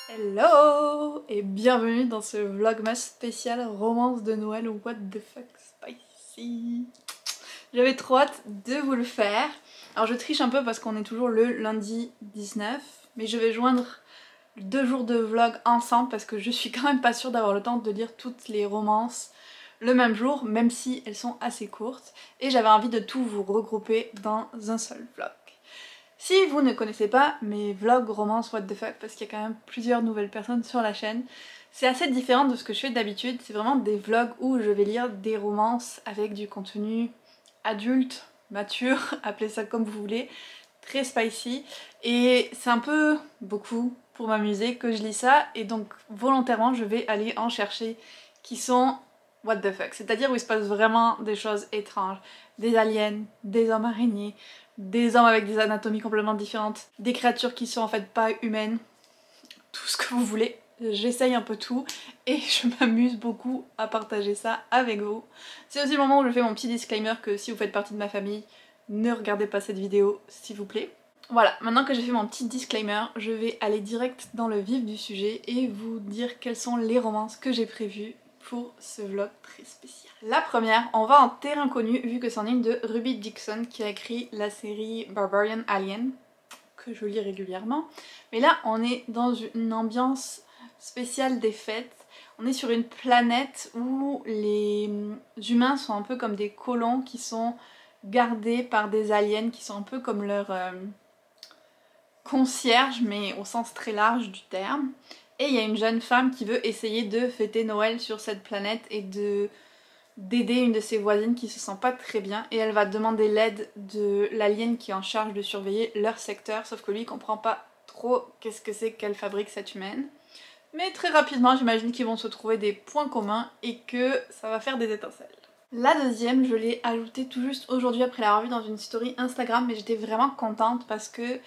Hello et bienvenue dans ce vlogmas spécial romance de Noël ou what the fuck spicy. J'avais trop hâte de vous le faire. Alors je triche un peu parce qu'on est toujours le lundi 19, mais je vais joindre 2 jours de vlog ensemble parce que je suis quand même pas sûre d'avoir le temps de lire toutes les romances le même jour, même si elles sont assez courtes, et j'avais envie de tout vous regrouper dans un seul vlog. Si vous ne connaissez pas mes vlogs romance what the fuck, parce qu'il y a quand même plusieurs nouvelles personnes sur la chaîne, c'est assez différent de ce que je fais d'habitude. C'est vraiment des vlogs où je vais lire des romances avec du contenu adulte, mature, appelez ça comme vous voulez, très spicy, et c'est un peu beaucoup pour m'amuser que je lis ça, et donc volontairement je vais aller en chercher qui sont what the fuck, c'est-à-dire où il se passe vraiment des choses étranges, des aliens, des hommes araignées, des hommes avec des anatomies complètement différentes, des créatures qui sont en fait pas humaines, tout ce que vous voulez. J'essaye un peu tout et je m'amuse beaucoup à partager ça avec vous. C'est aussi le moment où je fais mon petit disclaimer que si vous faites partie de ma famille, ne regardez pas cette vidéo s'il vous plaît. Voilà, maintenant que j'ai fait mon petit disclaimer, je vais aller direct dans le vif du sujet et vous dire quelles sont les romances que j'ai prévues pour ce vlog très spécial. La première, on va en terrain connu vu que c'en est une de Ruby Dixon qui a écrit la série Barbarian Alien, que je lis régulièrement. Mais là, on est dans une ambiance spéciale des fêtes. On est sur une planète où les humains sont un peu comme des colons qui sont gardés par des aliens qui sont un peu comme leurs concierges, mais au sens très large du terme. Et il y a une jeune femme qui veut essayer de fêter Noël sur cette planète et d'aider une de ses voisines qui se sent pas très bien, et elle va demander l'aide de l'alien qui est en charge de surveiller leur secteur, sauf que lui il comprend pas trop qu'est-ce que c'est qu'elle fabrique cette humaine. Mais très rapidement j'imagine qu'ils vont se trouver des points communs et que ça va faire des étincelles. La deuxième, je l'ai ajoutée tout juste aujourd'hui après l'avoir vue dans une story Instagram, mais j'étais vraiment contente parce que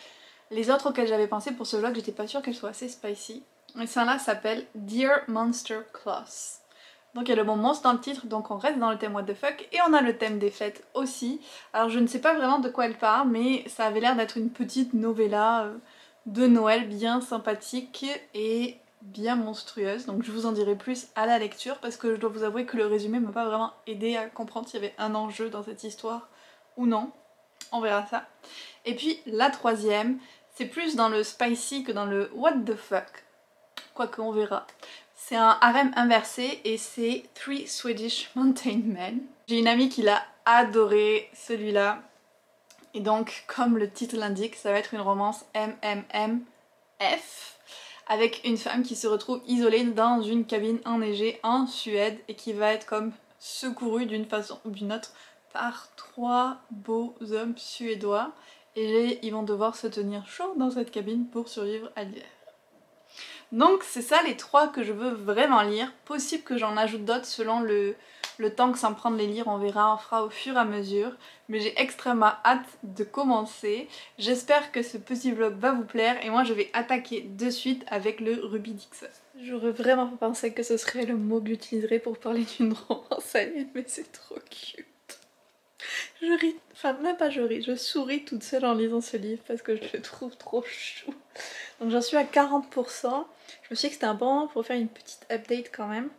les autres auxquelles j'avais pensé pour ce vlog, j'étais pas sûre qu'elles soient assez spicy. Et celle-là s'appelle Dear Monster Claus. Donc il y a le mot monstre dans le titre, donc on reste dans le thème what the fuck, et on a le thème des fêtes aussi. Alors je ne sais pas vraiment de quoi elle parle, mais ça avait l'air d'être une petite novella de Noël bien sympathique et bien monstrueuse. Donc je vous en dirai plus à la lecture, parce que je dois vous avouer que le résumé m'a pas vraiment aidé à comprendre s'il y avait un enjeu dans cette histoire ou non. On verra ça. Et puis la troisième, c'est plus dans le spicy que dans le what the fuck. Quoique on verra. C'est un harem inversé et c'est Three Swedish Mountain Men. J'ai une amie qui l'a adoré celui-là. Et donc, comme le titre l'indique, ça va être une romance MMMF avec une femme qui se retrouve isolée dans une cabine enneigée en Suède et qui va être comme secourue d'une façon ou d'une autre par 3 beaux hommes suédois. Et ils vont devoir se tenir chaud dans cette cabine pour survivre à l'hiver. Donc c'est ça les 3 que je veux vraiment lire. Possible que j'en ajoute d'autres selon le temps que ça me prend de les lire, on verra, on fera au fur et à mesure. Mais j'ai extrêmement hâte de commencer. J'espère que ce petit vlog va vous plaire et moi je vais attaquer de suite avec le Ruby Dixon. J'aurais vraiment pas pensé que ce serait le mot que j'utiliserais pour parler d'une romance alien, mais c'est trop cute. Je ris, enfin même pas je ris, je souris toute seule en lisant ce livre parce que je le trouve trop chou. Donc j'en suis à 40%. Je me suis dit que c'était un bon moment pour faire une petite update quand même.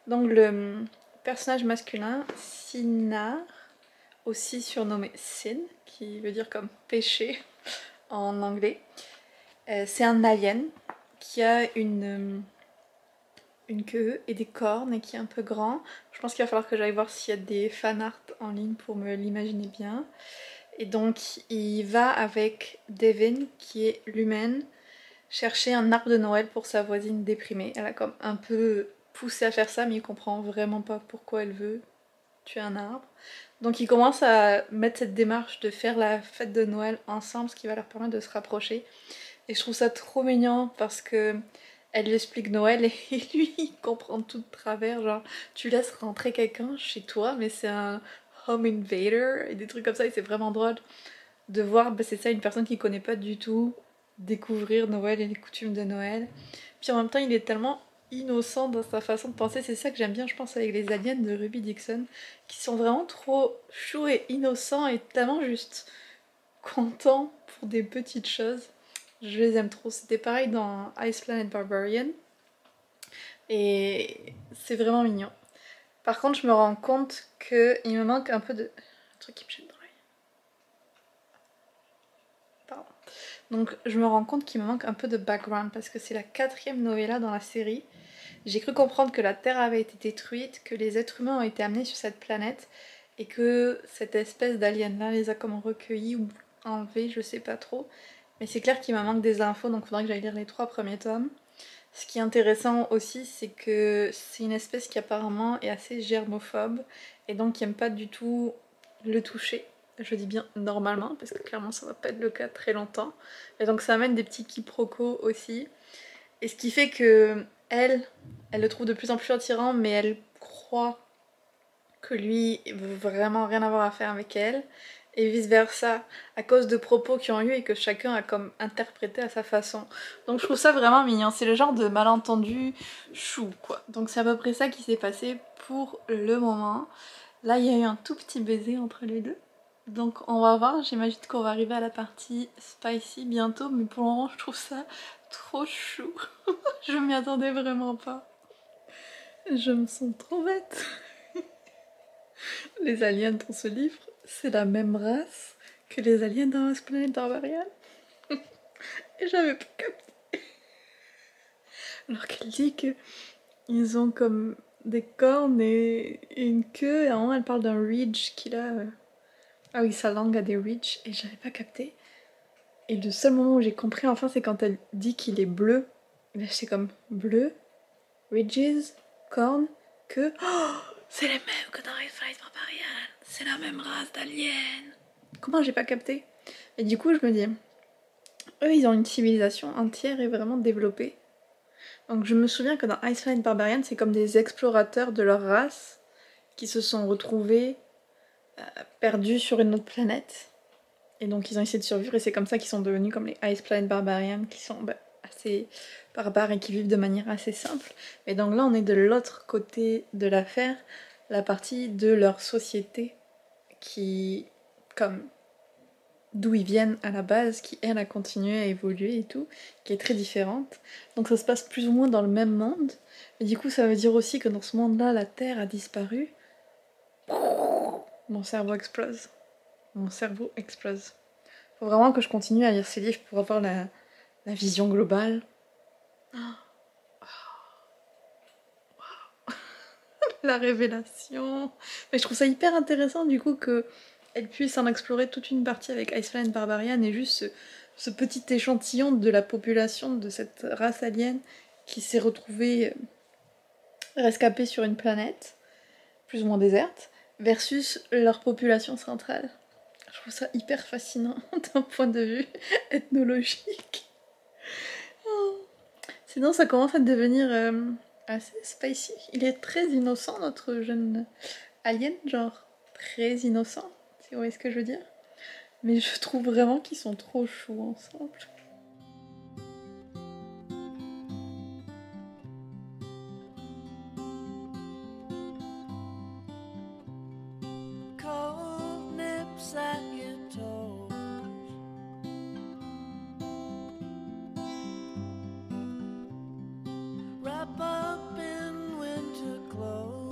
Donc le personnage masculin, Sinar, aussi surnommé Sin, qui veut dire comme péché en anglais, c'est un alien qui a une queue et des cornes et qui est un peu grand. Je pense qu'il va falloir que j'aille voir s'il y a des fanarts en ligne pour me l'imaginer bien. Et donc il va avec Devin, qui est l'humaine, chercher un arbre de Noël pour sa voisine déprimée. Elle a comme un peu poussé à faire ça, mais il comprend vraiment pas pourquoi elle veut tuer un arbre. Donc ils commencent à mettre cette démarche de faire la fête de Noël ensemble, ce qui va leur permettre de se rapprocher. Et je trouve ça trop mignon parce que elle lui explique Noël et lui il comprend tout de travers, genre tu laisses rentrer quelqu'un chez toi mais c'est un home invader et des trucs comme ça, et c'est vraiment drôle de voir, bah c'est ça, une personne qui connaît pas du tout découvrir Noël et les coutumes de Noël. Puis en même temps il est tellement innocent dans sa façon de penser, c'est ça que j'aime bien je pense avec les aliens de Ruby Dixon, qui sont vraiment trop choux et innocents et tellement juste contents pour des petites choses. Je les aime trop. C'était pareil dans Ice Planet Barbarian. Et c'est vraiment mignon. Par contre, je me rends compte qu'il me manque un peu de... Un truc qui me gêne dans l'œil. Pardon. Donc je me rends compte qu'il me manque un peu de background parce que c'est la 4e novella dans la série. J'ai cru comprendre que la Terre avait été détruite, que les êtres humains ont été amenés sur cette planète et que cette espèce d'alien là les a comme recueillis ou enlevés, je sais pas trop. Mais c'est clair qu'il me manque des infos, donc il faudrait que j'aille lire les 3 premiers tomes. Ce qui est intéressant aussi, c'est que c'est une espèce qui apparemment est assez germophobe et donc qui aime pas du tout le toucher. Je dis bien normalement, parce que clairement ça va pas être le cas très longtemps. Et donc ça amène des petits quiproquos aussi. Et ce qui fait que elle le trouve de plus en plus attirant, mais elle croit que lui veut vraiment rien avoir à faire avec elle. Et vice versa, à cause de propos qui ont eu et que chacun a comme interprété à sa façon. Donc je trouve ça vraiment mignon, c'est le genre de malentendu chou quoi. Donc c'est à peu près ça qui s'est passé pour le moment. Là il y a eu un tout petit baiser entre les deux. Donc on va voir, j'imagine qu'on va arriver à la partie spicy bientôt, mais pour le moment je trouve ça trop chou. Je m'y attendais vraiment pas. Je me sens trop bête. Les aliens dans ce livre, c'est la même race que les aliens dans Ice Planet Barbarian. Et j'avais pas capté. Alors qu'elle dit que ils ont comme des cornes et une queue, et à un moment elle parle d'un ridge qu'il a. Ah oui, sa langue a des ridges, et j'avais pas capté. Et le seul moment où j'ai compris enfin, c'est quand elle dit qu'il est bleu. Et là j'étais comme bleu, ridges, cornes, queue. Oh, c'est les mêmes que dans Ice Planet Barbarian. C'est la même race d'aliens. Comment j'ai pas capté? Et du coup, je me dis, eux, ils ont une civilisation entière et vraiment développée. Donc je me souviens que dans Ice Planet Barbarian, c'est comme des explorateurs de leur race qui se sont retrouvés perdus sur une autre planète. Et donc ils ont essayé de survivre et c'est comme ça qu'ils sont devenus comme les Ice Planet Barbarians qui sont assez barbares et qui vivent de manière assez simple. Et donc là, on est de l'autre côté de l'affaire, la partie de leur société qui, comme d'où ils viennent à la base, qui elle a continué à évoluer et tout, qui est très différente. Donc ça se passe plus ou moins dans le même monde. Et du coup ça veut dire aussi que dans ce monde-là, la Terre a disparu. Mon cerveau explose. Mon cerveau explose. Faut vraiment que je continue à lire ces livres pour avoir la vision globale. La révélation. Mais je trouve ça hyper intéressant du coup que elle puisse en explorer toute une partie avec Ice Planet Barbarian et juste ce petit échantillon de la population de cette race alien qui s'est retrouvée rescapée sur une planète plus ou moins déserte versus leur population centrale. Je trouve ça hyper fascinant d'un point de vue ethnologique. Oh. Sinon ça commence à devenir assez spicy. Il est très innocent notre jeune alien, genre très innocent, si vous voyez ce que je veux dire. Mais je trouve vraiment qu'ils sont trop choux ensemble. Cold nips at your toes, wrap up in winter clothes.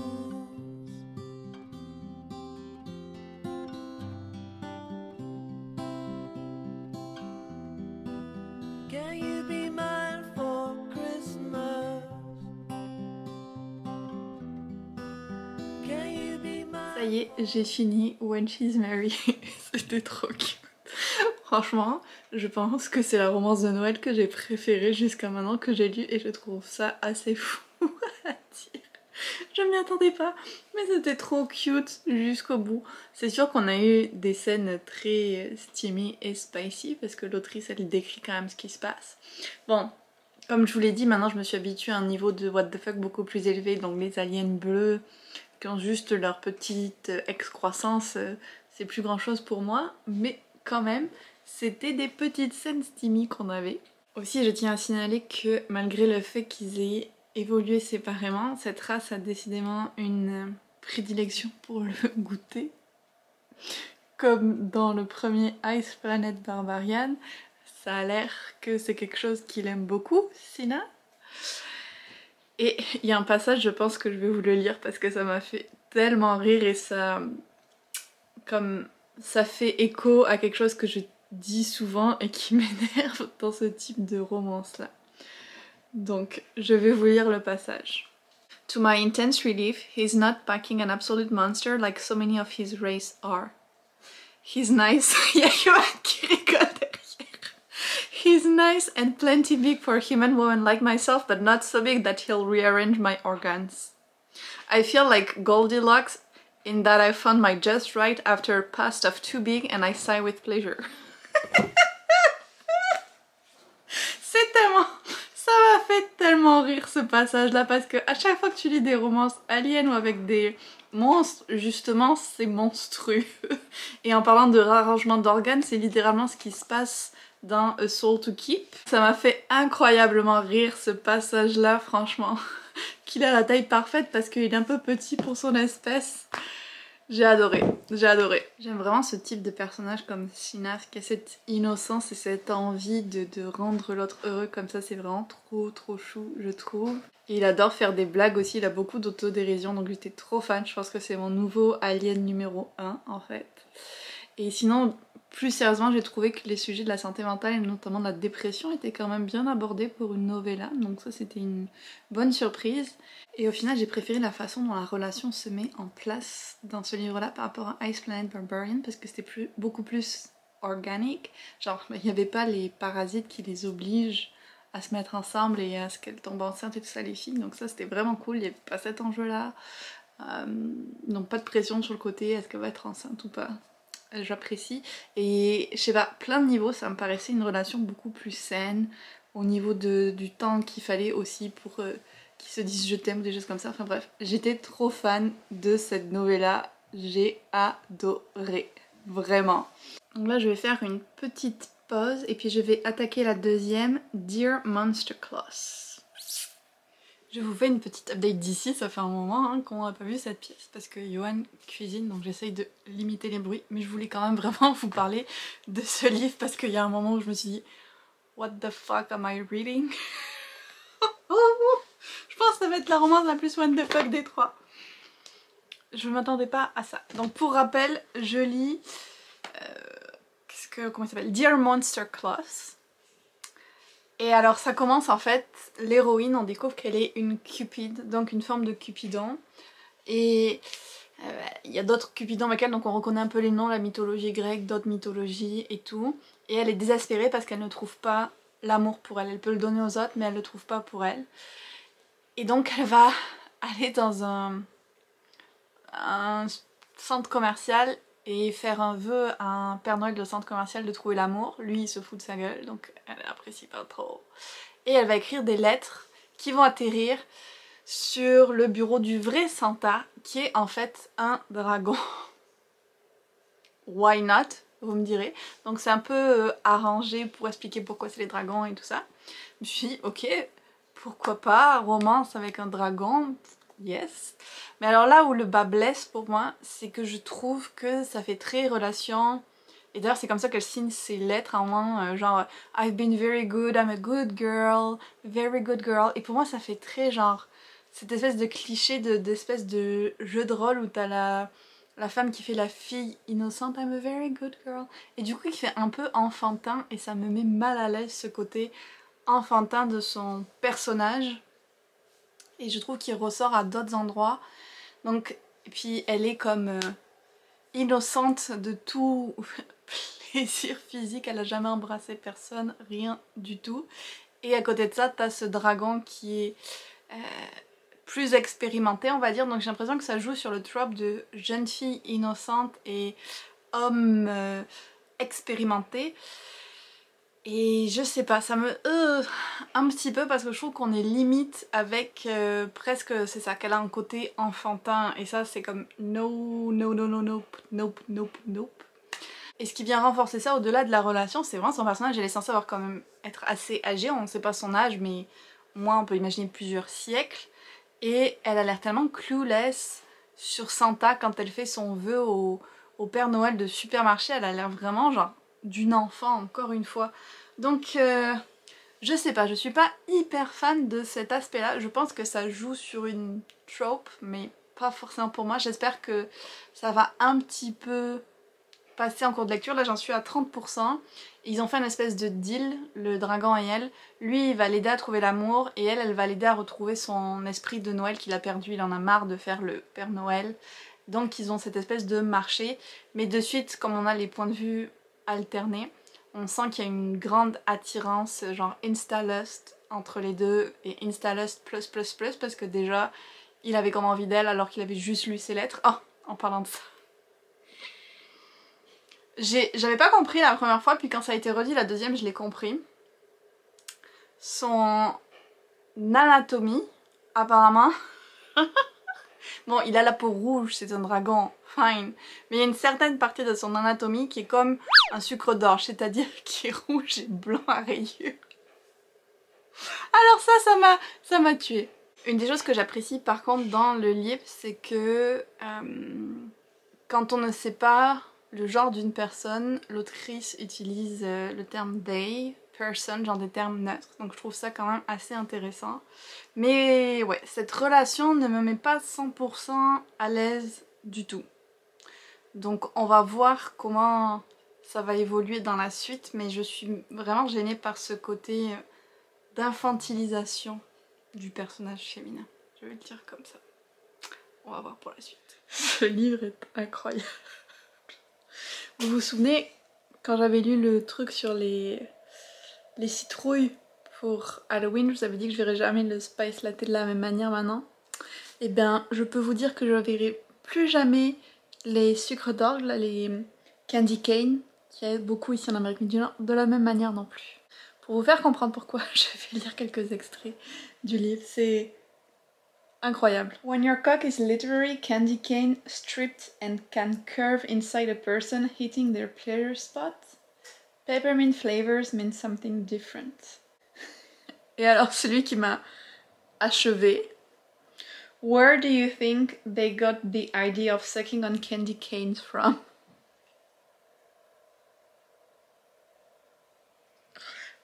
Can you be mine for Christmas? Can you be mine? Ça y est, j'ai fini When She's Mary. C'était trop cute. Franchement, je pense que c'est la romance de Noël que j'ai préférée jusqu'à maintenant que j'ai lue et je trouve ça assez fou à dire. Je m'y attendais pas, mais c'était trop cute jusqu'au bout. C'est sûr qu'on a eu des scènes très steamy et spicy parce que l'autrice elle décrit quand même ce qui se passe. Bon, comme je vous l'ai dit, maintenant je me suis habituée à un niveau de what the fuck beaucoup plus élevé, donc les aliens bleus qui ont juste leur petite excroissance, c'est plus grand chose pour moi, mais quand même, c'était des petites scènes steamy qu'on avait. Aussi, je tiens à signaler que malgré le fait qu'ils aient évolué séparément, cette race a décidément une prédilection pour le goûter. Comme dans le premier Ice Planet Barbarian, Ça a l'air que c'est quelque chose qu'il aime beaucoup, Sina. Et il y a un passage, je pense que je vais vous le lire parce que ça m'a fait tellement rire et ça... comme ça fait écho à quelque chose que je dis souvent et qui m'énerve dans ce type de romance-là. Donc, je vais vous lire le passage. To my intense relief, he's not packing an absolute monster like so many of his race are. He's nice. Il y a Johan qui rigole derrière. He's nice and plenty big for a human woman like myself, but not so big that he'll rearrange my organs. I feel like Goldilocks in that I found my just right after a past of too big and I sigh with pleasure. C'est tellement... Ça m'a fait tellement rire ce passage-là parce que à chaque fois que tu lis des romances aliens ou avec des monstres, justement, c'est monstrueux. Et en parlant de réarrangement d'organes, c'est littéralement ce qui se passe dans A Soul to Keep. Ça m'a fait incroyablement rire ce passage-là, franchement. Qu'il a la taille parfaite parce qu'il est un peu petit pour son espèce. J'ai adoré, j'ai adoré. J'aime vraiment ce type de personnage comme Shinaf qui a cette innocence et cette envie de rendre l'autre heureux comme ça, c'est vraiment trop chou, je trouve. Et il adore faire des blagues aussi, il a beaucoup d'autodérision donc j'étais trop fan, je pense que c'est mon nouveau alien numéro 1 en fait. Et sinon, plus sérieusement, j'ai trouvé que les sujets de la santé mentale et notamment de la dépression étaient quand même bien abordés pour une novella, donc ça c'était une bonne surprise. Et au final, j'ai préféré la façon dont la relation se met en place dans ce livre-là par rapport à Ice Planet Barbarian parce que c'était beaucoup plus organique. Genre, il n'y avait pas les parasites qui les obligent à se mettre ensemble et à ce qu'elles tombent enceintes et tout ça, les filles. Donc ça, c'était vraiment cool, il n'y avait pas cet enjeu-là. Donc pas de pression sur le côté, est-ce qu'elle va être enceinte ou pas. J'apprécie. Et je sais pas, plein de niveaux, ça me paraissait une relation beaucoup plus saine au niveau du temps qu'il fallait aussi pour... qui se disent je t'aime ou des choses comme ça, enfin bref, j'étais trop fan de cette novella, j'ai adoré, vraiment. Donc là je vais faire une petite pause et puis je vais attaquer la deuxième, Dear Monster Claus. Je vous fais une petite update d'ici, ça fait un moment qu'on n'a pas vu cette pièce parce que Johan cuisine donc j'essaye de limiter les bruits, mais je voulais quand même vraiment vous parler de ce livre parce qu'il y a un moment où je me suis dit what the fuck am I reading? Je pense que ça va être la romance la plus what the fuck des trois. Je ne m'attendais pas à ça. Donc pour rappel, je lis... comment il s'appelle? Dear Monster Claus. Et alors ça commence en fait, l'héroïne, on découvre qu'elle est une cupide, donc une forme de cupidon. Et il y a d'autres cupidons avec elle, donc on reconnaît un peu les noms, la mythologie grecque, d'autres mythologies et tout. Et elle est désespérée parce qu'elle ne trouve pas l'amour pour elle. Elle peut le donner aux autres, mais elle ne le trouve pas pour elle. Et donc elle va aller dans un centre commercial et faire un vœu à un Père Noël de centre commercial de trouver l'amour. Lui il se fout de sa gueule donc elle apprécie pas trop. Et elle va écrire des lettres qui vont atterrir sur le bureau du vrai Santa qui est en fait un dragon. Why not? Vous me direz. Donc c'est un peu arrangé pour expliquer pourquoi c'est les dragons et tout ça. Je me suis dit ok, pourquoi pas, romance avec un dragon, yes. Mais alors là où le bas blesse pour moi, c'est que je trouve que ça fait très relation... Et d'ailleurs c'est comme ça qu'elle signe ses lettres à un moment, genre I've been very good, I'm a good girl, very good girl. Et pour moi ça fait très genre, cette espèce de cliché d'espèce de jeu de rôle où t'as la femme qui fait la fille innocente, I'm a very good girl. Et du coup il fait un peu enfantin et ça me met mal à l'aise ce côté enfantin de son personnage. Et je trouve qu'il ressort à d'autres endroits. Donc, et puis elle est comme innocente de tout plaisir physique, elle a jamais embrassé personne, rien du tout. Et à côté de ça, t'as ce dragon qui est plus expérimenté, on va dire. Donc j'ai l'impression que ça joue sur le trope de jeune fille innocente et homme expérimenté. Et je sais pas, ça me un petit peu parce que je trouve qu'on est limite avec presque, c'est ça, qu'elle a un côté enfantin et ça c'est comme no, no, no, no, nope, nope, nope, nope. Et ce qui vient renforcer ça au-delà de la relation, c'est vraiment son personnage, elle est censée avoir quand même être assez âgée, on ne sait pas son âge mais au moins on peut imaginer plusieurs siècles. Et elle a l'air tellement clueless sur Santa quand elle fait son vœu au Père Noël de supermarché, elle a l'air vraiment genre d'une enfant encore une fois. Donc je sais pas, je suis pas hyper fan de cet aspect là. Je pense que ça joue sur une trope mais pas forcément pour moi. J'espère que ça va un petit peu passer en cours de lecture. Là j'en suis à 30%. Ils ont fait une espèce de deal, le dragon et elle. Lui il va l'aider à trouver l'amour et elle va l'aider à retrouver son esprit de Noël qu'il a perdu. Il en a marre de faire le Père Noël. Donc ils ont cette espèce de marché. Mais de suite, comme on a les points de vue alternés, on sent qu'il y a une grande attirance, genre Insta-lust entre les deux. Et Insta-lust plus parce que déjà il avait comme envie d'elle alors qu'il avait juste lu ses lettres. Oh, en parlant de ça. J'avais pas compris la première fois, puis quand ça a été redit la deuxième, je l'ai compris. Son anatomie, apparemment. Bon, il a la peau rouge, c'est un dragon, fine. Mais il y a une certaine partie de son anatomie qui est comme un sucre d'orge, c'est-à-dire qui est rouge et blanc à rayures. Alors ça m'a tuée. Une des choses que j'apprécie par contre dans le livre, c'est que quand on ne sait pas le genre d'une personne, l'autrice utilise le terme they, person, genre des termes neutres, donc je trouve ça quand même assez intéressant. Mais ouais, cette relation ne me met pas 100% à l'aise du tout. Donc on va voir comment ça va évoluer dans la suite, mais je suis vraiment gênée par ce côté d'infantilisation du personnage féminin. Je vais le dire comme ça. On va voir pour la suite. Ce livre est incroyable. Vous vous souvenez quand j'avais lu le truc sur les citrouilles pour Halloween, je vous avais dit que je verrais jamais le spice latte de la même manière maintenant. Et bien je peux vous dire que je ne verrai plus jamais les sucres d'orge, les candy cane, qui aident beaucoup ici en Amérique du Nord, de la même manière non plus. Pour vous faire comprendre pourquoi, je vais lire quelques extraits du livre, c'est incroyable. When your cock is literally candy cane stripped and can curve inside a person hitting their pleasure spot, peppermint flavors mean something different. Et alors celui qui m'a achevé. Where do you think they got the idea of sucking on candy canes from?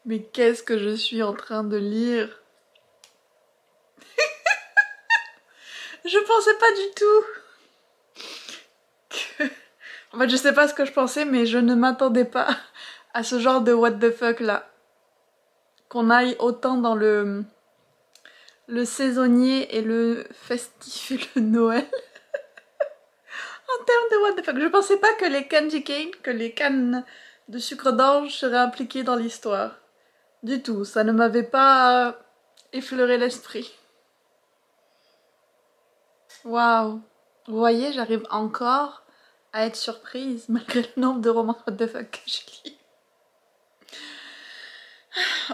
Mais qu'est-ce que je suis en train de lire? Je pensais pas du tout que... En fait, je sais pas ce que je pensais, mais je ne m'attendais pas à ce genre de what the fuck là. Qu'on aille autant dans le saisonnier et le festif et le Noël. En termes de what the fuck. Je pensais pas que les candy cane, que les cannes de sucre d'orge seraient impliquées dans l'histoire. Du tout, ça ne m'avait pas effleuré l'esprit. Waouh! Vous voyez, j'arrive encore à être surprise malgré le nombre de romans what the fuck que je lis.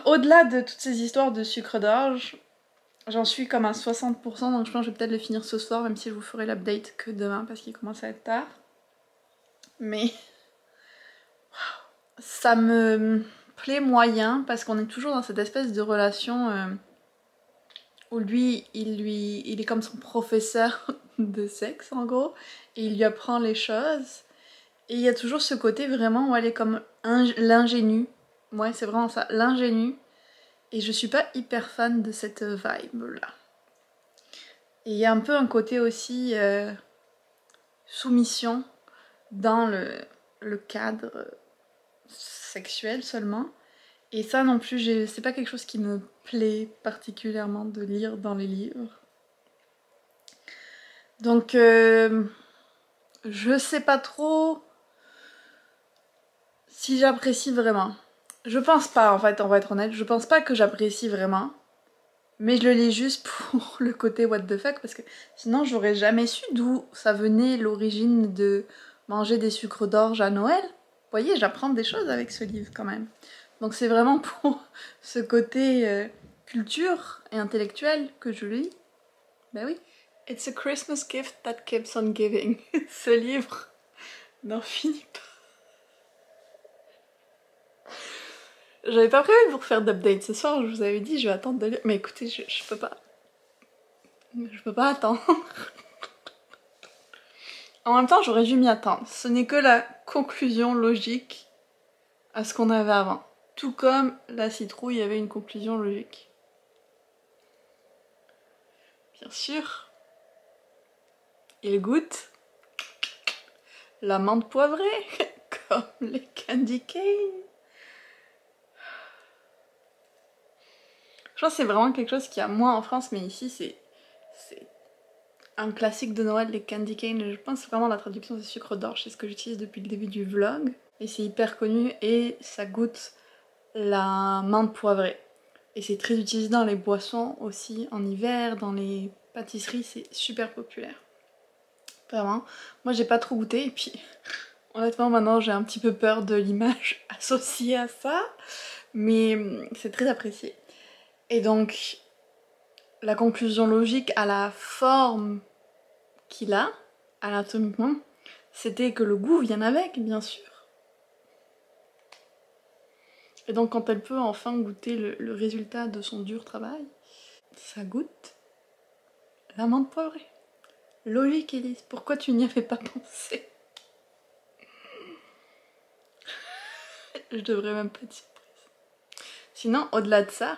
Au-delà de toutes ces histoires de sucre d'orge, j'en suis comme à 60%, donc je pense que je vais peut-être le finir ce soir, même si je vous ferai l'update que demain parce qu'il commence à être tard. Mais ça me plaît moyen parce qu'on est toujours dans cette espèce de relation où lui, il est comme son professeur de sexe en gros, et il lui apprend les choses. Et il y a toujours ce côté vraiment où elle est comme l'ingénue. Ouais, c'est vraiment ça, l'ingénue. Et je suis pas hyper fan de cette vibe là. Et il y a un peu un côté aussi soumission dans le cadre sexuel seulement. Et ça non plus, c'est pas quelque chose qui me plaît particulièrement de lire dans les livres. Donc je sais pas trop si j'apprécie vraiment. Je pense pas en fait, on va être honnête, je pense pas que j'apprécie vraiment. Mais je le lis juste pour le côté what the fuck parce que sinon j'aurais jamais su d'où ça venait l'origine de manger des sucres d'orge à Noël. Vous voyez, j'apprends des choses avec ce livre quand même. Donc c'est vraiment pour ce côté culture et intellectuel que je lis. Ben oui. It's a Christmas gift that keeps on giving. Ce livre n'en finit pas. J'avais pas prévu de vous refaire d'update ce soir, je vous avais dit je vais attendre de lire. Mais écoutez, je peux pas. Je peux pas attendre. En même temps, j'aurais dû m'y attendre. Ce n'est que la conclusion logique à ce qu'on avait avant. Tout comme la citrouille avait une conclusion logique. Bien sûr, il goûte la menthe poivrée, comme les candy cane. Je pense que c'est vraiment quelque chose qu'il y a moins en France, mais ici c'est un classique de Noël, les candy cane. Je pense vraiment la traduction c'est sucre d'orge, c'est ce que j'utilise depuis le début du vlog. Et c'est hyper connu et ça goûte la menthe poivrée. Et c'est très utilisé dans les boissons aussi en hiver, dans les pâtisseries, c'est super populaire. Vraiment. Moi j'ai pas trop goûté et puis honnêtement maintenant j'ai un petit peu peur de l'image associée à ça. Mais c'est très apprécié. Et donc la conclusion logique à la forme qu'il a, anatomiquement, c'était que le goût vient avec, bien sûr. Et donc quand elle peut enfin goûter le résultat de son dur travail, ça goûte la menthe poivrée. Logique Elise, pourquoi tu n'y avais pas pensé? Je devrais même pas dire. Sinon, au-delà de ça,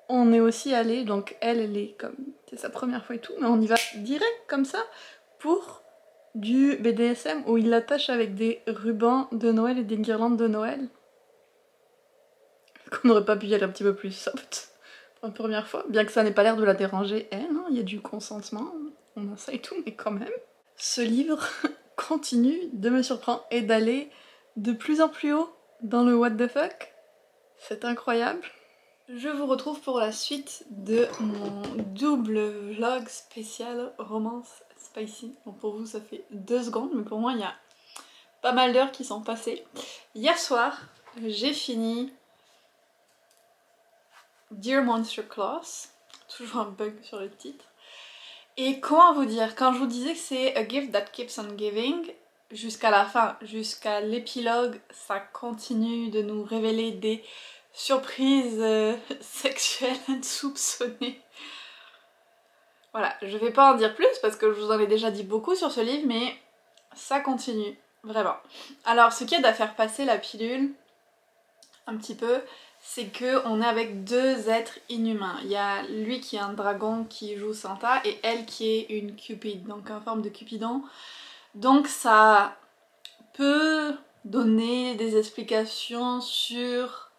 on est aussi allé, donc elle est comme, c'est sa première fois et tout, mais on y va direct comme ça pour du BDSM où il l'attache avec des rubans de Noël et des guirlandes de Noël. Qu'on n'aurait pas pu y aller un petit peu plus soft pour la première fois, bien que ça n'ait pas l'air de la déranger elle, hein, il y a du consentement, on a ça et tout, mais quand même. Ce livre continue de me surprendre et d'aller de plus en plus haut dans le what the fuck. C'est incroyable. Je vous retrouve pour la suite de mon double vlog spécial romance spicy. Bon, pour vous ça fait 2 secondes, mais pour moi il y a pas mal d'heures qui sont passées. Hier soir, j'ai fini Dear Monster Claws, toujours un bug sur le titre. Et comment vous dire, quand je vous disais que c'est A Gift That Keeps On Giving, jusqu'à la fin, jusqu'à l'épilogue, ça continue de nous révéler des surprises sexuelles insoupçonnées. Voilà, je vais pas en dire plus parce que je vous en ai déjà dit beaucoup sur ce livre, mais ça continue, vraiment. Alors, ce qui aide à faire passer la pilule, un petit peu, c'est que on est avec 2 êtres inhumains. Il y a lui qui est un dragon qui joue Santa et elle qui est une Cupid, donc en forme de Cupidon. Donc ça peut donner des explications sur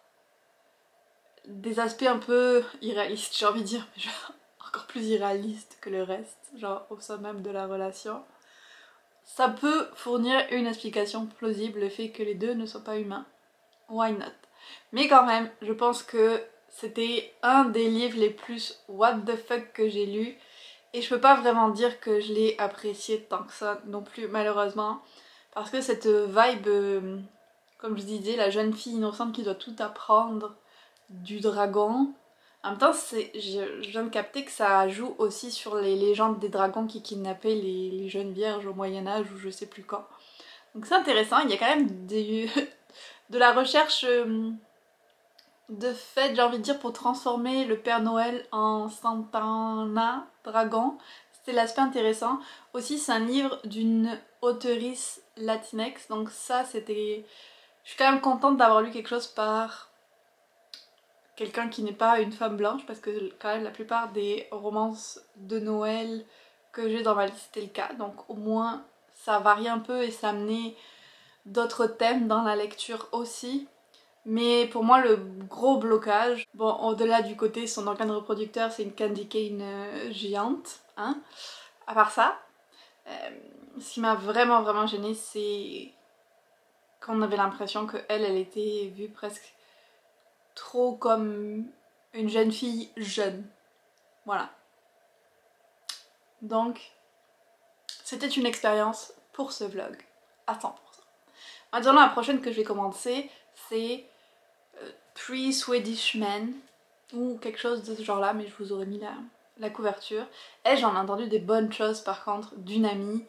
des aspects un peu irréalistes, j'ai envie de dire, mais genre encore plus irréalistes que le reste, genre au sein même de la relation. Ça peut fournir une explication plausible, le fait que les deux ne soient pas humains. Why not? Mais quand même, je pense que c'était un des livres les plus what the fuck que j'ai lu. Et je peux pas vraiment dire que je l'ai apprécié tant que ça non plus, malheureusement. Parce que cette vibe, comme je disais, la jeune fille innocente qui doit tout apprendre du dragon. En même temps, je viens de capter que ça joue aussi sur les légendes des dragons qui kidnappaient les jeunes vierges au Moyen-Âge ou je sais plus quand. Donc c'est intéressant, il y a quand même de la recherche de fait, j'ai envie de dire, pour transformer le Père Noël en Santana dragon. C'était l'aspect intéressant. Aussi, c'est un livre d'une auteurice latinex, donc ça c'était... Je suis quand même contente d'avoir lu quelque chose par quelqu'un qui n'est pas une femme blanche, parce que quand même la plupart des romances de Noël que j'ai dans ma liste c'était le cas, donc au moins ça varie un peu et ça amenait d'autres thèmes dans la lecture aussi. Mais pour moi le gros blocage, bon au-delà du côté son organe reproducteur c'est une candy cane géante, hein. À part ça, ce qui m'a vraiment gênée c'est qu'on avait l'impression qu'elle était vue presque trop comme une jeune fille jeune. Voilà. Donc c'était une expérience pour ce vlog à 100%. Maintenant la prochaine que je vais commencer c'est Three Swedish Men ou quelque chose de ce genre là, mais je vous aurais mis la couverture. Et j'en ai entendu des bonnes choses par contre d'une amie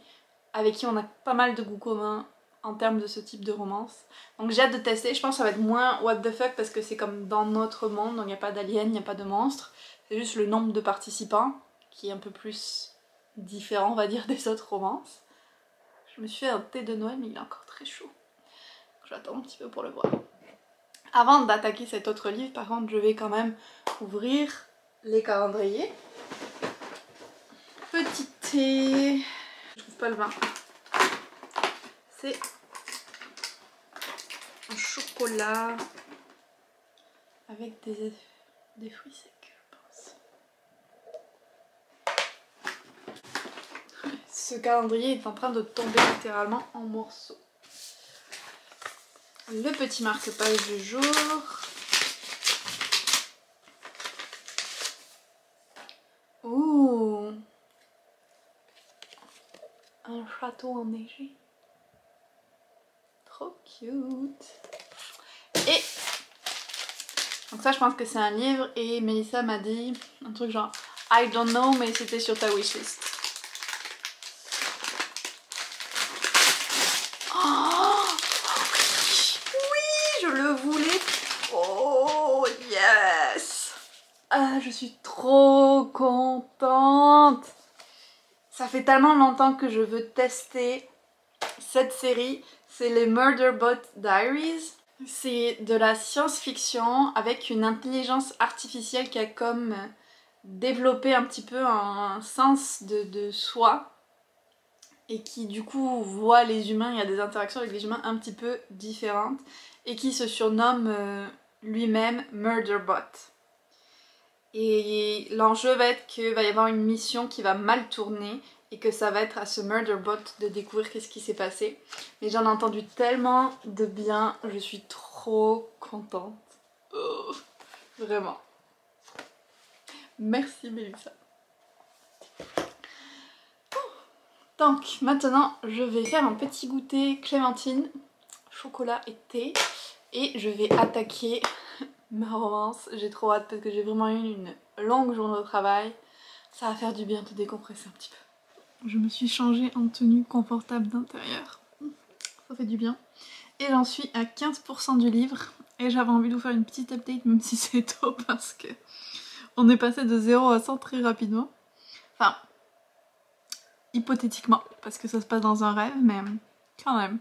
avec qui on a pas mal de goûts communs en termes de ce type de romance. Donc j'ai hâte de tester, je pense que ça va être moins what the fuck parce que c'est comme dans notre monde, donc il n'y a pas d'aliens, il n'y a pas de monstres. C'est juste le nombre de participants qui est un peu plus différent on va dire des autres romances. Je me suis fait un thé de Noël mais il est encore très chaud. J'attends un petit peu pour le boire. Avant d'attaquer cet autre livre, par contre, je vais quand même ouvrir les calendriers. Petit thé. Je trouve pas le vin. C'est un chocolat avec des fruits secs, je pense. Ce calendrier est en train de tomber littéralement en morceaux. Le petit marque-page du jour. Ouh, un château enneigé. Trop cute. Et donc ça, je pense que c'est un livre et Mélissa m'a dit un truc genre I don't know, mais c'était sur ta wishlist. Oh oui, je le voulais. Oh yes. Ah, je suis trop contente. Ça fait tellement longtemps que je veux tester cette série. C'est les Murderbot Diaries. C'est de la science-fiction avec une intelligence artificielle qui a comme développé un petit peu un sens de soi et qui du coup voit les humains, il y a des interactions avec les humains un petit peu différentes et qui se surnomme lui-même Murderbot. Et l'enjeu va être qu'il va y avoir une mission qui va mal tourner et que ça va être à ce Murderbot de découvrir qu'est-ce qui s'est passé. Mais j'en ai entendu tellement de bien, je suis trop contente. Oh, vraiment. Merci Mélissa. Donc maintenant je vais faire un petit goûter clémentine, chocolat et thé. Et je vais attaquer ma romance. J'ai trop hâte parce que j'ai vraiment eu une longue journée au travail. Ça va faire du bien de décompresser un petit peu. Je me suis changée en tenue confortable d'intérieur. Ça fait du bien. Et j'en suis à 15% du livre. Et j'avais envie de vous faire une petite update même si c'est tôt parce que on est passé de 0 à 100 très rapidement. Enfin, hypothétiquement, parce que ça se passe dans un rêve, mais quand même.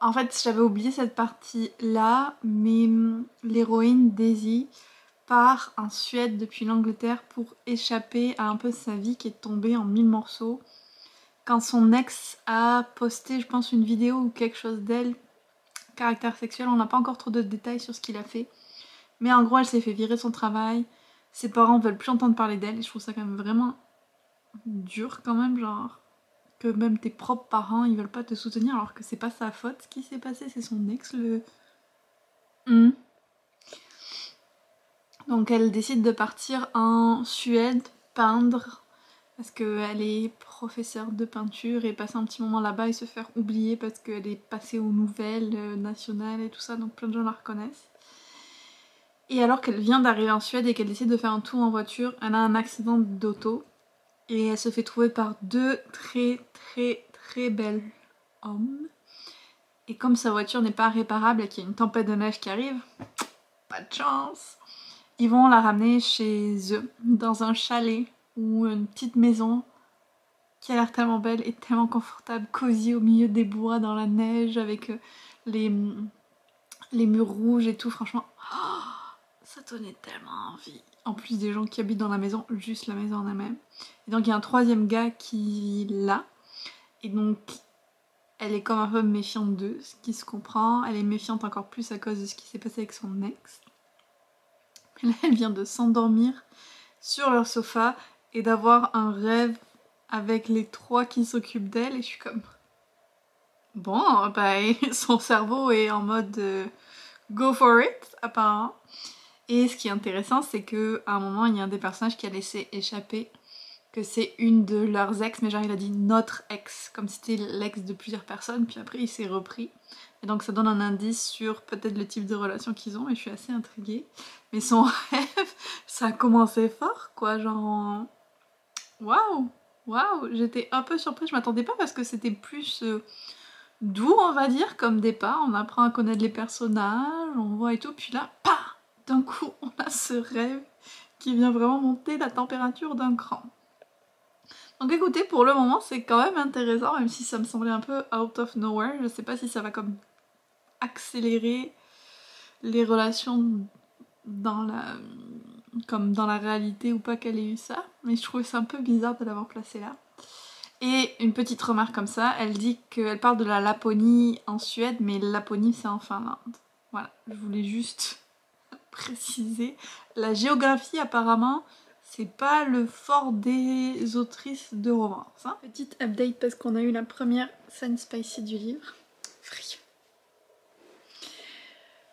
En fait, j'avais oublié cette partie-là, mais l'héroïne Daisy part en Suède depuis l'Angleterre pour échapper à un peu sa vie qui est tombée en 1000 morceaux. Quand son ex a posté, je pense, une vidéo ou quelque chose d'elle, caractère sexuel, on n'a pas encore trop de détails sur ce qu'il a fait. Mais en gros, elle s'est fait virer son travail, ses parents veulent plus entendre parler d'elle, et je trouve ça quand même vraiment dur quand même, genre que même tes propres parents ils veulent pas te soutenir alors que c'est pas sa faute ce qui s'est passé, c'est son ex le... Donc elle décide de partir en Suède peindre parce qu'elle est professeure de peinture et passer un petit moment là-bas et se faire oublier parce qu'elle est passée aux nouvelles nationales et tout ça, donc plein de gens la reconnaissent. Et alors qu'elle vient d'arriver en Suède et qu'elle décide de faire un tour en voiture, elle a un accident d'auto et elle se fait trouver par deux très bels hommes. Et comme sa voiture n'est pas réparable et qu'il y a une tempête de neige qui arrive, pas de chance, ils vont la ramener chez eux, dans un chalet ou une petite maison qui a l'air tellement belle et tellement confortable, cosy au milieu des bois dans la neige avec les murs rouges et tout, franchement, oh, ça donnait tellement envie. En plus des gens qui habitent dans la maison, juste la maison en elle-même. Et donc il y a un troisième gars qui l'a, et donc elle est comme un peu méfiante d'eux, ce qui se comprend. Elle est méfiante encore plus à cause de ce qui s'est passé avec son ex. Et là, elle vient de s'endormir sur leur sofa et d'avoir un rêve avec les trois qui s'occupent d'elle. Et je suis comme... Bon, bah, son cerveau est en mode go for it, apparemment. Et ce qui est intéressant, c'est qu'à un moment, il y a un des personnages qui a laissé échapper que c'est une de leurs ex, mais genre il a dit notre ex, comme si c'était l'ex de plusieurs personnes, puis après il s'est repris. Et donc ça donne un indice sur peut-être le type de relation qu'ils ont, et je suis assez intriguée. Mais son rêve, ça a commencé fort, quoi, genre... Waouh, j'étais un peu surprise, je m'attendais pas parce que c'était plus doux, on va dire, comme départ. On apprend à connaître les personnages, on voit et tout, puis là, pa, d'un coup, on a ce rêve qui vient vraiment monter la température d'un cran. Donc écoutez, pour le moment c'est quand même intéressant, même si ça me semblait un peu out of nowhere. Je sais pas si ça va comme accélérer les relations dans la réalité ou pas qu'elle ait eu ça. Mais je trouvais ça un peu bizarre de l'avoir placé là. Et une petite remarque comme ça, elle dit qu'elle parle de la Laponie en Suède, mais Laponie c'est en Finlande. Voilà, je voulais juste préciser. La géographie apparemment, c'est pas le fort des autrices de romance. Hein. Petite update parce qu'on a eu la première scène spicy du livre. Free.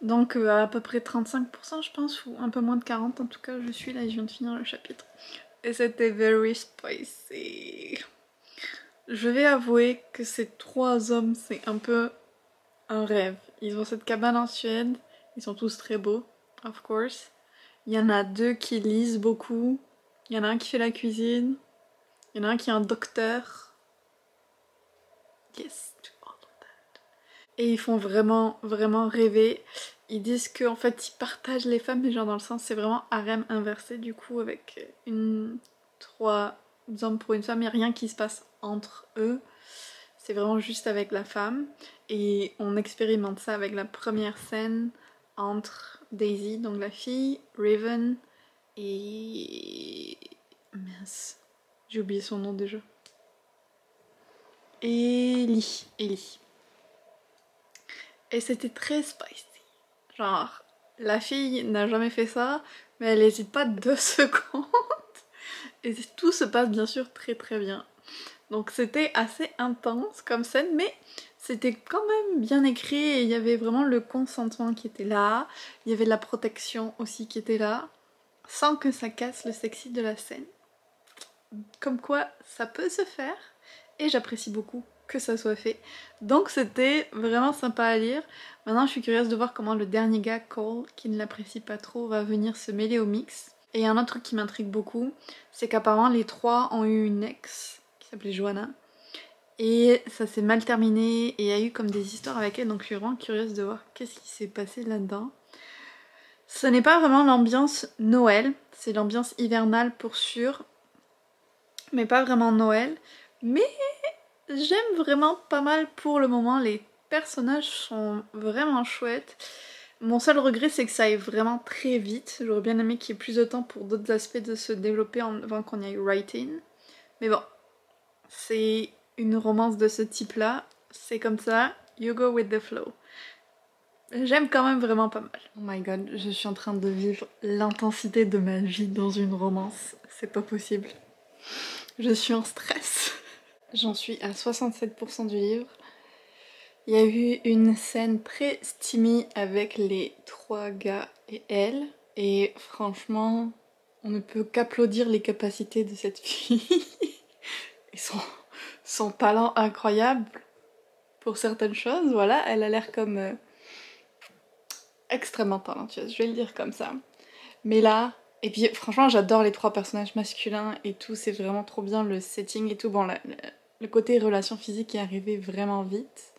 Donc à peu près 35% je pense, ou un peu moins de 40% en tout cas, je suis là et je viens de finir le chapitre. Et c'était very spicy. Je vais avouer que ces 3 hommes, c'est un peu un rêve. Ils ont cette cabane en Suède, ils sont tous très beaux, of course. Il y en a 2 qui lisent beaucoup, il y en a un qui fait la cuisine, il y en a un qui est un docteur. Yes, to all of that. Et ils font vraiment, vraiment rêver. Ils disent qu'en fait ils partagent les femmes, mais genre dans le sens c'est vraiment harem inversé du coup avec 3 hommes pour une femme, il n'y a rien qui se passe entre eux. C'est vraiment juste avec la femme. Et on expérimente ça avec la première scène entre Daisy, donc la fille, Raven et... mince, j'ai oublié son nom déjà. Ellie. Et c'était très spicy. Genre, la fille n'a jamais fait ça, mais elle n'hésite pas 2 secondes. Et tout se passe bien sûr très très bien. Donc c'était assez intense comme scène, mais c'était quand même bien écrit et il y avait vraiment le consentement qui était là. Il y avait la protection aussi qui était là, sans que ça casse le sexy de la scène. Comme quoi ça peut se faire et j'apprécie beaucoup que ça soit fait. Donc c'était vraiment sympa à lire. Maintenant je suis curieuse de voir comment le dernier gars, Cole, qui ne l'apprécie pas trop, va venir se mêler au mix. Et un autre truc qui m'intrigue beaucoup, c'est qu'apparemment les 3 ont eu une ex qui s'appelait Joanna. Et ça s'est mal terminé et il y a eu comme des histoires avec elle, donc je suis vraiment curieuse de voir qu'est-ce qui s'est passé là-dedans. Ce n'est pas vraiment l'ambiance Noël, c'est l'ambiance hivernale pour sûr, mais pas vraiment Noël. Mais j'aime vraiment pas mal pour le moment, les personnages sont vraiment chouettes. Mon seul regret c'est que ça aille vraiment très vite, j'aurais bien aimé qu'il y ait plus de temps pour d'autres aspects de se développer avant qu'on y aille writing. Mais bon, c'est une romance de ce type-là, c'est comme ça, you go with the flow. J'aime quand même vraiment pas mal. Oh my god, je suis en train de vivre l'intensité de ma vie dans une romance, c'est pas possible. Je suis en stress. J'en suis à 67% du livre. Il y a eu une scène très steamy avec les 3 gars et elle, et franchement, on ne peut qu'applaudir les capacités de cette fille. Et son talent incroyable pour certaines choses, voilà, elle a l'air comme extrêmement talentueuse, je vais le dire comme ça. Mais là, et puis franchement j'adore les 3 personnages masculins et tout, c'est vraiment trop bien le setting et tout. Bon, le côté relation physique est arrivé vraiment vite,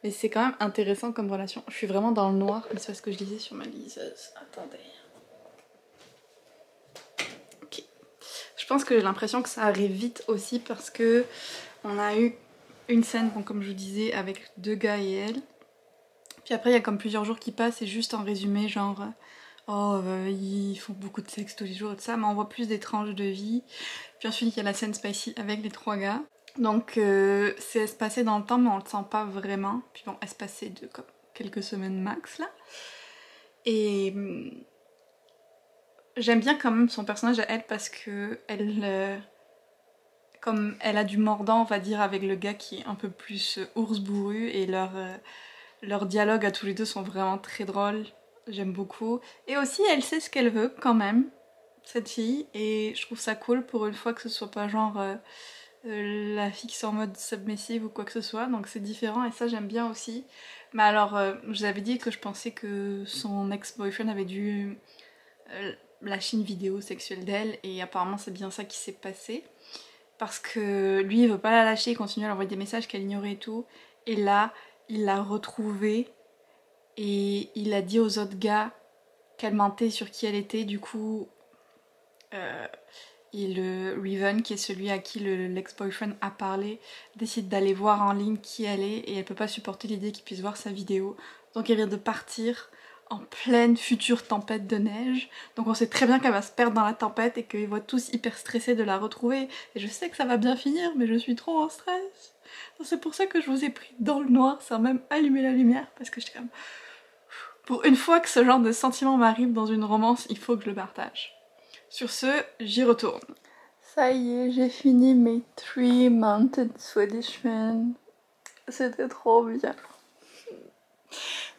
mais c'est quand même intéressant comme relation. Je suis vraiment dans le noir, mais c'est parce que je lisais sur ma liseuse. Attendez. Ok. Je pense que j'ai l'impression que ça arrive vite aussi parce que on a eu une scène, bon, comme je vous disais, avec 2 gars et elle. Puis après, il y a comme plusieurs jours qui passent et juste en résumé, genre... ils font beaucoup de sexe tous les jours et tout ça, mais on voit plus des tranches de vie. Puis ensuite, il y a la scène spicy avec les 3 gars. Donc c'est espacé dans le temps, mais on le sent pas vraiment. Puis bon, espacé de comme, quelques semaines max, là. Et... j'aime bien quand même son personnage à elle parce que elle... comme elle a du mordant, on va dire, avec le gars qui est un peu plus ours bourru, et leurs dialogues à tous les deux sont vraiment très drôles, j'aime beaucoup. Et aussi elle sait ce qu'elle veut quand même, cette fille, et je trouve ça cool pour une fois que ce soit pas genre la fille qui est en mode submissive ou quoi que ce soit, donc c'est différent et ça j'aime bien aussi. Mais alors je vous avais dit que je pensais que son ex-boyfriend avait dû lâcher une vidéo sexuelle d'elle, et apparemment c'est bien ça qui s'est passé. Parce que lui il veut pas la lâcher, il continue à lui envoyer des messages qu'elle ignorait et tout. Et là, il l'a retrouvée et il a dit aux autres gars qu'elle mentait sur qui elle était. Du coup, Raven, qui est celui à qui l'ex-boyfriend a parlé, décide d'aller voir en ligne qui elle est, et elle peut pas supporter l'idée qu'il puisse voir sa vidéo. Donc elle vient de partir en pleine future tempête de neige. Donc on sait très bien qu'elle va se perdre dans la tempête et qu'ils vont être tous hyper stressés de la retrouver. Et je sais que ça va bien finir, mais je suis trop en stress. Donc c'est pour ça que je vous ai pris dans le noir sans même allumer la lumière, parce que j'étais comme... Pour une fois que ce genre de sentiment m'arrive dans une romance, il faut que je le partage. Sur ce, j'y retourne. Ça y est, j'ai fini mes 3 Mounted Swedish Men. C'était trop bien.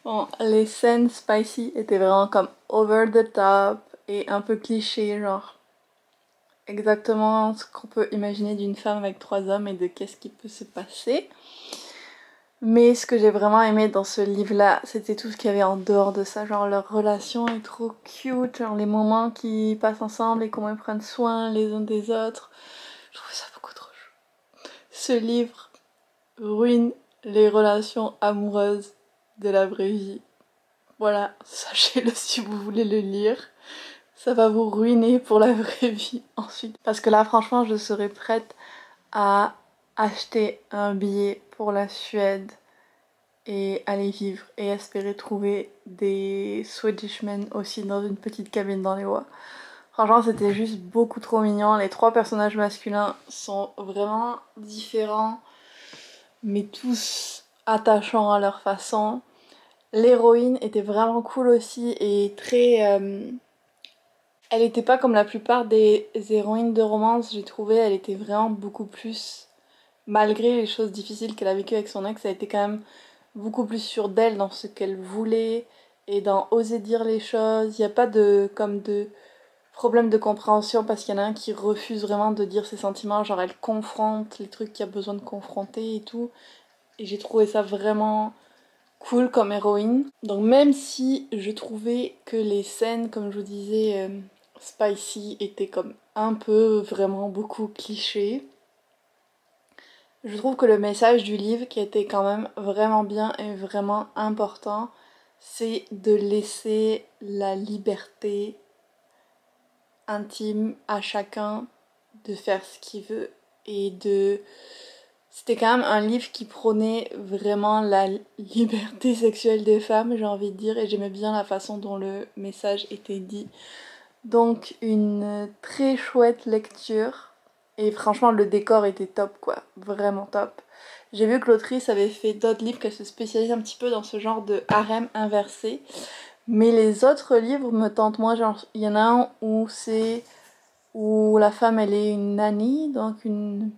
Bon, les scènes spicy étaient vraiment comme over the top et un peu cliché, genre exactement ce qu'on peut imaginer d'une femme avec 3 hommes et de qu'est-ce qui peut se passer. Mais ce que j'ai vraiment aimé dans ce livre-là, c'était tout ce qu'il y avait en dehors de ça, genre leur relation est trop cute, genre les moments qu'ils passent ensemble et comment ils prennent soin les uns des autres. Je trouve ça beaucoup trop chou. Ce livre ruine les relations amoureuses de la vraie vie. Voilà, sachez-le si vous voulez le lire. Ça va vous ruiner pour la vraie vie ensuite. Parce que là, franchement, je serais prête à acheter un billet pour la Suède et aller vivre et espérer trouver des Swedish Men aussi dans une petite cabine dans les bois. Franchement, c'était juste beaucoup trop mignon. Les 3 personnages masculins sont vraiment différents, mais tous attachants à leur façon. L'héroïne était vraiment cool aussi et très... Elle était pas comme la plupart des héroïnes de romance, j'ai trouvé, elle était vraiment beaucoup plus... Malgré les choses difficiles qu'elle a vécues avec son ex, elle était quand même beaucoup plus sûre d'elle dans ce qu'elle voulait et dans oser dire les choses. Il n'y a pas de problème de compréhension parce qu'il y en a un qui refuse vraiment de dire ses sentiments, genre elle confronte les trucs qu'il y a besoin de confronter et tout. Et j'ai trouvé ça vraiment cool comme héroïne. Donc même si je trouvais que les scènes, comme je vous disais, spicy étaient comme un peu vraiment beaucoup clichés, je trouve que le message du livre, qui était quand même vraiment bien et vraiment important, c'est de laisser la liberté intime à chacun de faire ce qu'il veut et de... C'était quand même un livre qui prônait vraiment la liberté sexuelle des femmes, j'ai envie de dire, et j'aimais bien la façon dont le message était dit. Donc une très chouette lecture. Et franchement, le décor était top, quoi. Vraiment top. J'ai vu que l'autrice avait fait d'autres livres, qu'elle se spécialise un petit peu dans ce genre de harem inversé. Mais les autres livres me tentent moins. Genre, il y en a un où c'est... où la femme, elle est une nanny, donc une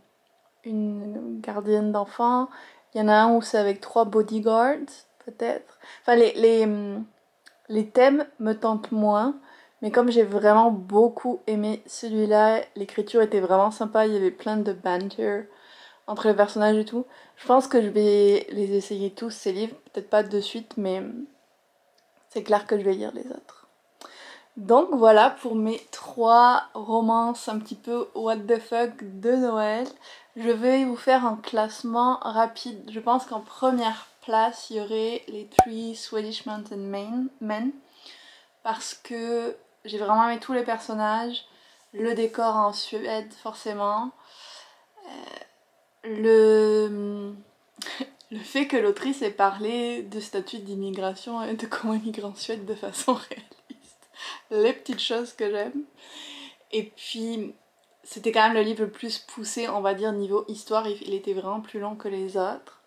gardienne d'enfants. Il y en a un où c'est avec 3 bodyguards, peut-être. Enfin, les thèmes me tentent moins. Mais comme j'ai vraiment beaucoup aimé celui-là, l'écriture était vraiment sympa, il y avait plein de banter entre les personnages et tout. Je pense que je vais les essayer tous ces livres, peut-être pas de suite, mais c'est clair que je vais lire les autres. Donc voilà pour mes 3 romances un petit peu what the fuck de Noël. Je vais vous faire un classement rapide. Je pense qu'en première place, il y aurait les 3 Swedish Mountain Men. Parce que j'ai vraiment aimé tous les personnages, le décor en Suède forcément, le fait que l'autrice ait parlé de statut d'immigration et de comment immigrer en Suède de façon réaliste, les petites choses que j'aime. Et puis c'était quand même le livre le plus poussé, on va dire, niveau histoire, il était vraiment plus long que les autres.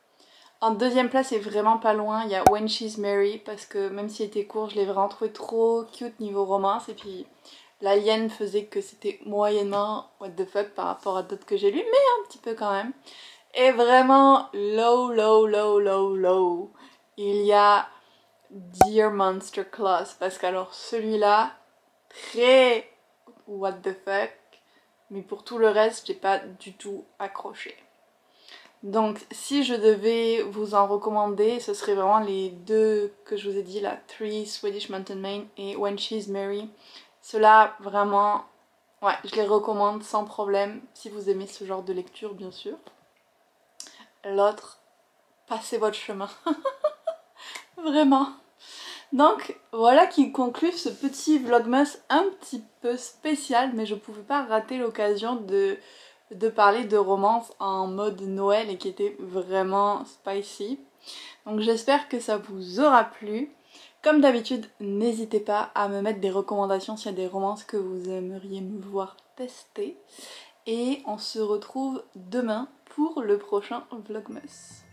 En deuxième place, et vraiment pas loin, il y a When She's Mary, parce que même s'il était court, je l'ai vraiment trouvé trop cute niveau romance, et puis l'alien faisait que c'était moyennement what the fuck par rapport à d'autres que j'ai lus, mais un petit peu quand même. Et vraiment low, low, low, low, low, il y a Dear Monster Claus, parce qu'alors celui-là, très what the fuck, mais pour tout le reste, j'ai pas du tout accroché. Donc si je devais vous en recommander, ce serait vraiment les 2 que je vous ai dit, la 3 Swedish Mountain Men et When She's Mary. Ceux-là, vraiment, ouais, je les recommande sans problème, si vous aimez ce genre de lecture, bien sûr. L'autre, passez votre chemin. Vraiment. Donc voilà qui conclut ce petit vlogmas un petit peu spécial, mais je pouvais pas rater l'occasion de parler de romance en mode Noël et qui était vraiment spicy. Donc j'espère que ça vous aura plu. Comme d'habitude, n'hésitez pas à me mettre des recommandations s'il y a des romances que vous aimeriez me voir tester. Et on se retrouve demain pour le prochain Vlogmas.